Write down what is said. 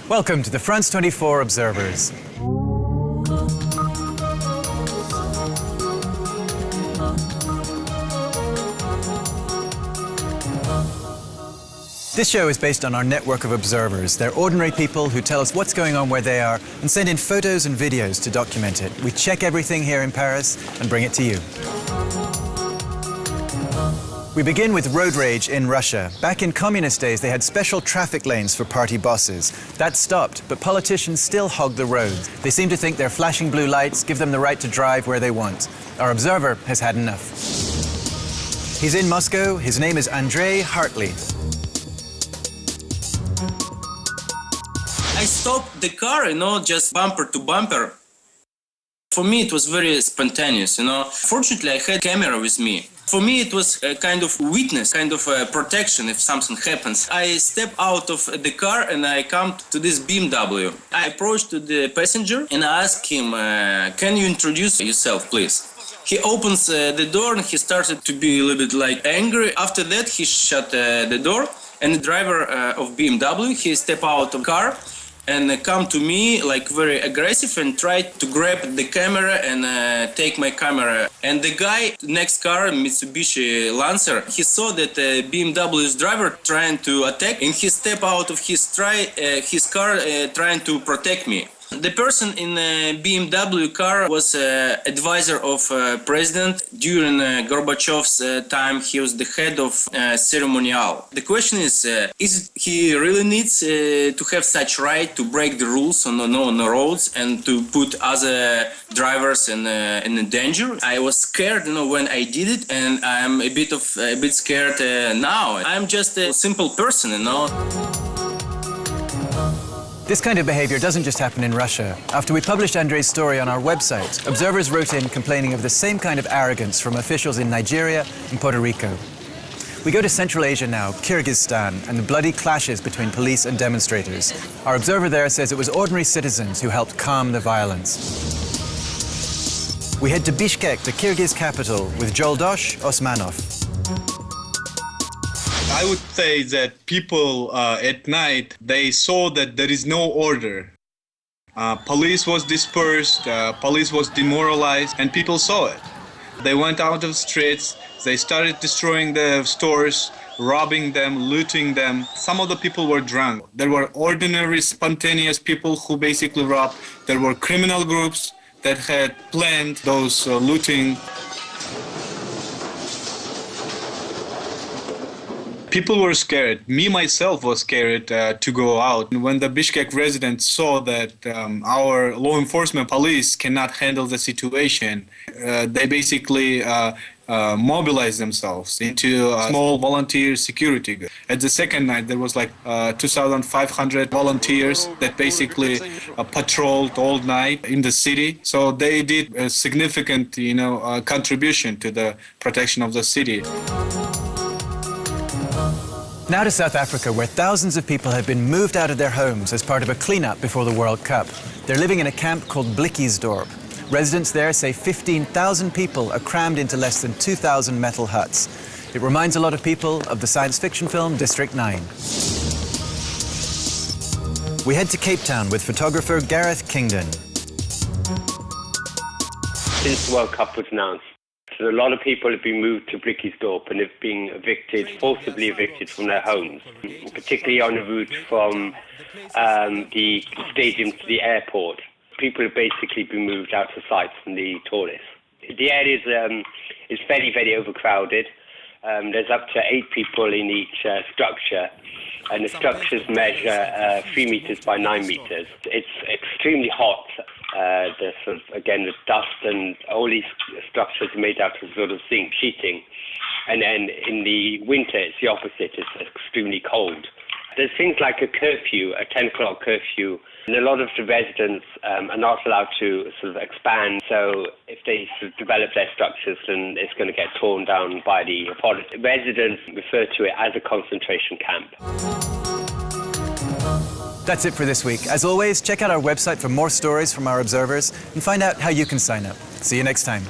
Welcome to the France 24 Observers. This show is based on our network of observers. They're ordinary people who tell us what's going on where they are and send in photos and videos to document it. We check everything here in Paris and bring it to you. We begin with road rage in Russia. Back in communist days, they had special traffic lanes for party bosses. That stopped, but politicians still hog the roads. They seem to think their flashing blue lights give them the right to drive where they want. Our observer has had enough. He's in Moscow. His name is Andrei Hartley. I stopped the car, just bumper to bumper. For me, it was very spontaneous, Fortunately, I had a camera with me. For me, it was a kind of witness, kind of a protection if something happens. I step out of the car and I come to this BMW. I approached to the passenger and I asked him, can you introduce yourself, please? He opens the door and he started to be a little bit angry. After that, he shut the door and the driver of BMW, he stepped out of the car and come to me very aggressive and tried to grab the camera and take my camera. And the guy next car, Mitsubishi Lancer, he saw that BMW's driver trying to attack and he stepped out of his car trying to protect me. The person in the BMW car was advisor of president. During Gorbachev's time, he was the head of ceremonial. The question is he really needs to have such right to break the rules on the roads and to put other drivers in danger? I was scared, when I did it, and I'm a bit scared now. I'm just a simple person, This kind of behavior doesn't just happen in Russia. After we published Andrei's story on our website, observers wrote in complaining of the same kind of arrogance from officials in Nigeria and Puerto Rico. We go to Central Asia now, Kyrgyzstan, and the bloody clashes between police and demonstrators. Our observer there says it was ordinary citizens who helped calm the violence. We head to Bishkek, the Kyrgyz capital, with Joldosh Osmanov. I would say that people at night, they saw that there is no order. Police was dispersed, police was demoralized, and people saw it. They went out of the streets, they started destroying the stores, robbing them, looting them. Some of the people were drunk. There were ordinary, spontaneous people who basically robbed. There were criminal groups that had planned those looting. People were scared. Me, myself, was scared to go out. And when the Bishkek residents saw that our law enforcement police cannot handle the situation, they basically mobilized themselves into a small volunteer security group. At the second night, there was 2,500 volunteers that basically patrolled all night in the city. So they did a significant, contribution to the protection of the city. Now to South Africa, where thousands of people have been moved out of their homes as part of a cleanup before the World Cup. They're living in a camp called Blikkiesdorp. Residents there say 15,000 people are crammed into less than 2,000 metal huts. It reminds a lot of people of the science fiction film District 9. We head to Cape Town with photographer Gareth Kingdon. Since the World Cup was announced, a lot of people have been moved to Blikkiesdorp and have been forcibly evicted from their homes, particularly on the route from the stadium to the airport. People have basically been moved out of sight from the tourists. The area is very, very overcrowded. There's up to 8 people in each structure, and the structures measure 3 meters by 9 meters. It's extremely hot. The dust and all these structures are made out of zinc sheeting. And then in the winter, it's the opposite. It's extremely cold. There's things like a curfew, a 10 o'clock curfew, and a lot of the residents are not allowed to expand. So if they develop their structures, then it's going to get torn down by the authorities. Residents refer to it as a concentration camp. That's it for this week. As always, check out our website for more stories from our observers and find out how you can sign up. See you next time.